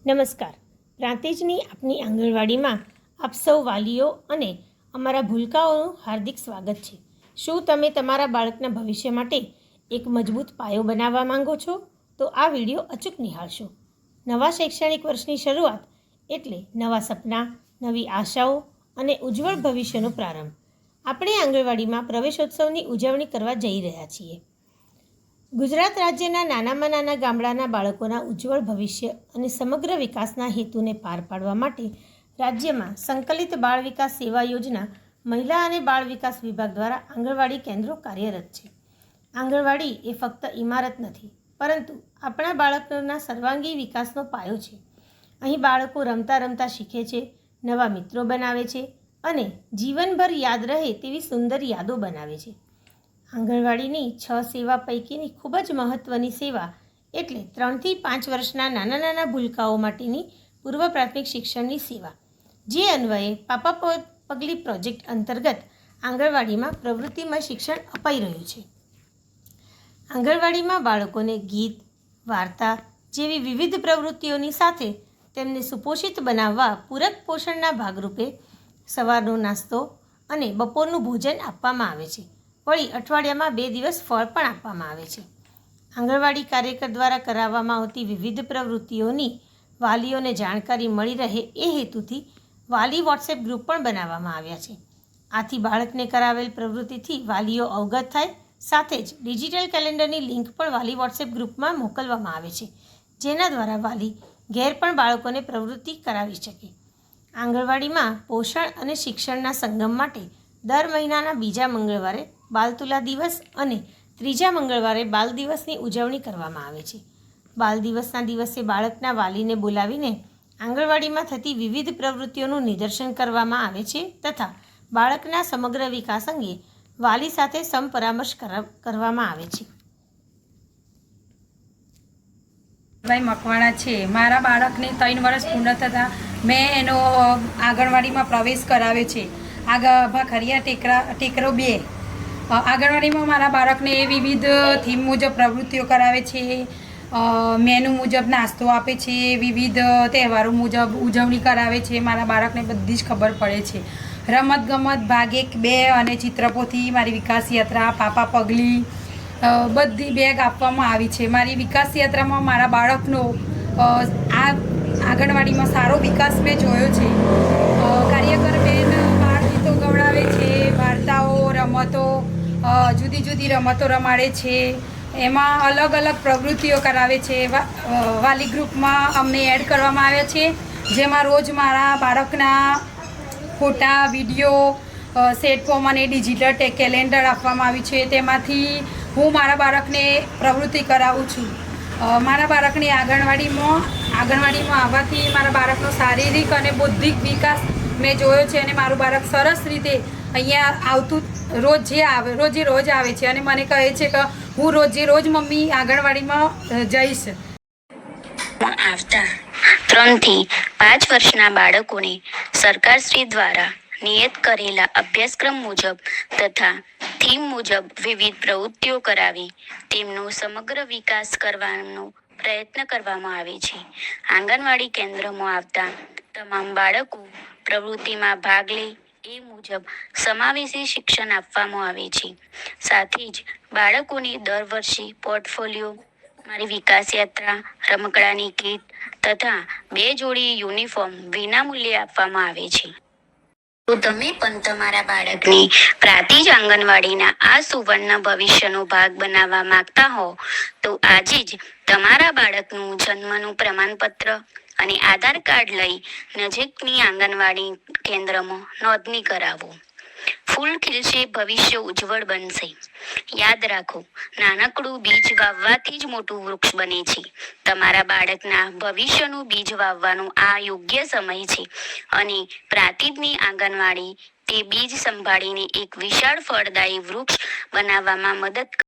નમસ્કાર. પ્રાંતિજની આપની આંગણવાડીમાં આપ સૌ વાલીઓ અને અમારા ભૂલકાઓનું હાર્દિક સ્વાગત છે. શું તમે તમારા બાળકના ભવિષ્ય માટે એક મજબૂત પાયો બનાવવા માંગો છો? તો આ વિડીયો અચૂક નિહાળશો. નવા શૈક્ષણિક વર્ષની શરૂઆત એટલે નવા સપના, નવી આશાઓ અને ઉજ્જવળ ભવિષ્યનો પ્રારંભ. આપણે આંગણવાડીમાં પ્રવેશોત્સવની ઉજવણી કરવા જઈ રહ્યા છીએ. ગુજરાત રાજ્યના નાનામાં નાના ગામડાના બાળકોના ઉજ્જવળ ભવિષ્ય અને સમગ્ર વિકાસના હેતુને પાર પાડવા માટે રાજ્યમાં સંકલિત બાળ વિકાસ સેવા યોજના મહિલા અને બાળ વિકાસ વિભાગ દ્વારા આંગણવાડી કેન્દ્રો કાર્યરત છે. આંગણવાડી એ ફક્ત ઇમારત નથી, પરંતુ આપણા બાળકોના સર્વાંગી વિકાસનો પાયો છે. અહીં બાળકો રમતા રમતા શીખે છે, નવા મિત્રો બનાવે છે અને જીવનભર યાદ રહે તેવી સુંદર યાદો બનાવે છે. આંગણવાડીની 6 સેવા પૈકીની ખૂબ જ મહત્ત્વની સેવા એટલે 3 થી 5 વર્ષના નાના નાના ભૂલકાઓ માટેની પૂર્વ પ્રાથમિક શિક્ષણની સેવા, જે અન્વયે પાપા પગલી પ્રોજેક્ટ અંતર્ગત આંગણવાડીમાં પ્રવૃત્તિમય શિક્ષણ અપાઈ રહ્યું છે. આંગણવાડીમાં બાળકોને ગીત, વાર્તા જેવી વિવિધ પ્રવૃત્તિઓની સાથે તેમને સુપોષિત બનાવવા પૂરક પોષણના ભાગરૂપે સવારનો નાસ્તો અને બપોરનું ભોજન આપવામાં આવે છે. વળી અઠવાડિયામાં 2 દિવસ ફળ પણ આપવામાં આવે છે. આંગણવાડી કાર્યકર દ્વારા કરાવવામાં આવતી વિવિધ પ્રવૃત્તિઓની વાલીઓને જાણકારી મળી રહે એ હેતુથી વાલી વોટ્સએપ ગ્રુપ પણ બનાવવામાં આવ્યા છે. આથી બાળકને કરાવેલ પ્રવૃત્તિથી વાલીઓ અવગત થાય, સાથે જ ડિજિટલ કેલેન્ડરની લિંક પણ વાલી વોટ્સએપ ગ્રુપમાં મોકલવામાં આવે છે, જેના દ્વારા વાલી ઘેર પણ બાળકોને પ્રવૃત્તિ કરાવી શકે. આંગણવાડીમાં પોષણ અને શિક્ષણના સંગમ માટે દર મહિનાના બીજા મંગળવારે બાલતુલા દિવસ અને ત્રીજા મંગળવારે બાલ દિવસની ઉજવણી કરવામાં આવે છે. બાલ દિવસના દિવસે બાળકના વાલીને બોલાવીને આંગણવાડીમાં થતી વિવિધ પ્રવૃત્તિઓનું નિદર્શન કરવામાં આવે છે તથા બાળકના સમગ્ર વિકાસ અંગે વાલી સાથે સમપરામર્શ કરવામાં આવે છે. ભાઈ મકવાણા છે. મારા બાળકને 3 વર્ષ પૂર્ણ થતાં મેં એનો આંગણવાડીમાં પ્રવેશ કરાવ્યો છે. ભાખરિયા ટેકરો 2 આંગણવાડીમાં મારા બાળકને વિવિધ થીમ મુજબ પ્રવૃત્તિઓ કરાવે છે, મેનુ મુજબ નાસ્તો આપે છે, વિવિધ તહેવારો મુજબ ઉજવણી કરાવે છે. મારા બાળકને બધી જ ખબર પડે છે. રમતગમત ભાગ 1, 2 અને ચિત્રપોથી, મારી વિકાસ યાત્રા, પાપા પગલી બધી બેગ આપવામાં આવી છે. મારી વિકાસ યાત્રામાં મારા બાળકનો આ આંગણવાડીમાં સારો વિકાસ મેં જોયો છે. કાર્યકર બેન બાળ ગીતો ગવડાવે છે, વાર્તાઓ, રમતો, જુદી જુદી રમતો રમાડે છે. એમાં અલગ અલગ પ્રવૃત્તિઓ કરાવે છે. વાલી ગ્રુપમાં અમને એડ કરવામાં આવ્યા છે, જેમાં રોજ મારા બાળકના ફોટા, વિડીયો, સેટ ફોર્મ અને ડિજિટલ કેલેન્ડર આપવામાં આવ્યું છે. તેમાંથી હું મારા બાળકને પ્રવૃત્તિ કરાવું છું. મારા બાળકને આંગણવાડીમાં આવવાથી મારા બાળકનો શારીરિક અને બૌદ્ધિક વિકાસ મેં જોયો છે અને મારું બાળક સરસ રીતે અહીંયા આવતું રોજે આવે છે અને મને કહે છે કે હું રોજ મમ્મી આંગણવાડીમાં જઈશ. આવતા 3 થી 5 વર્ષના બાળકોને સરકારશ્રી દ્વારા નિયત કરેલા અભ્યાસક્રમ મુજબ તથા થીમ મુજબ વિવિધ પ્રવૃત્તિઓ કરાવી તેમનો સમગ્ર વિકાસ કરવાનો પ્રયત્ન કરવામાં આવે છે. આંગણવાડી કેન્દ્રમાં આવતા તમામ બાળકો પ્રવૃત્તિમાં ભાગ લે એ મુજબ સમાવેશી શિક્ષણ આપવામાં આવે છે. સાથે જ બાળકોને દર વર્ષે પોર્ટફોલિયો, મારી વિકાસ યાત્રા, રમકડાની કીટ તથા 2 જોડી યુનિફોર્મ વિનામૂલ્યે આપવામાં આવે છે. તો તમે પણ તમારા બાળકને પ્રાંતિજ આંગણવાડીના આ સુવર્ણ ભવિષ્યનો ભાગ બનાવવા માંગતા હો તો આજે જ તમારા બાળકનું જન્મનું પ્રમાણપત્ર અને આધાર કાર્ડ લઈ નજીકની આંગણવાડી કેન્દ્રમાં નોંધણી કરાવો. ફૂલ ખીલશે, ભવિષ્ય ઉજ્જવળ બનશે. યાદ રાખો, નાનકડું બીજ વાવવાથી જ મોટું વૃક્ષ બને છે. તમારા બાળકના ભવિષ્યનું બીજ વાવવાનો આ યોગ્ય સમય છે અને પ્રાંતિજની આંગણવાડી તે બીજ સંભાળીને એક વિશાળ ફળદાયી વૃક્ષ બનાવવામાં મદદ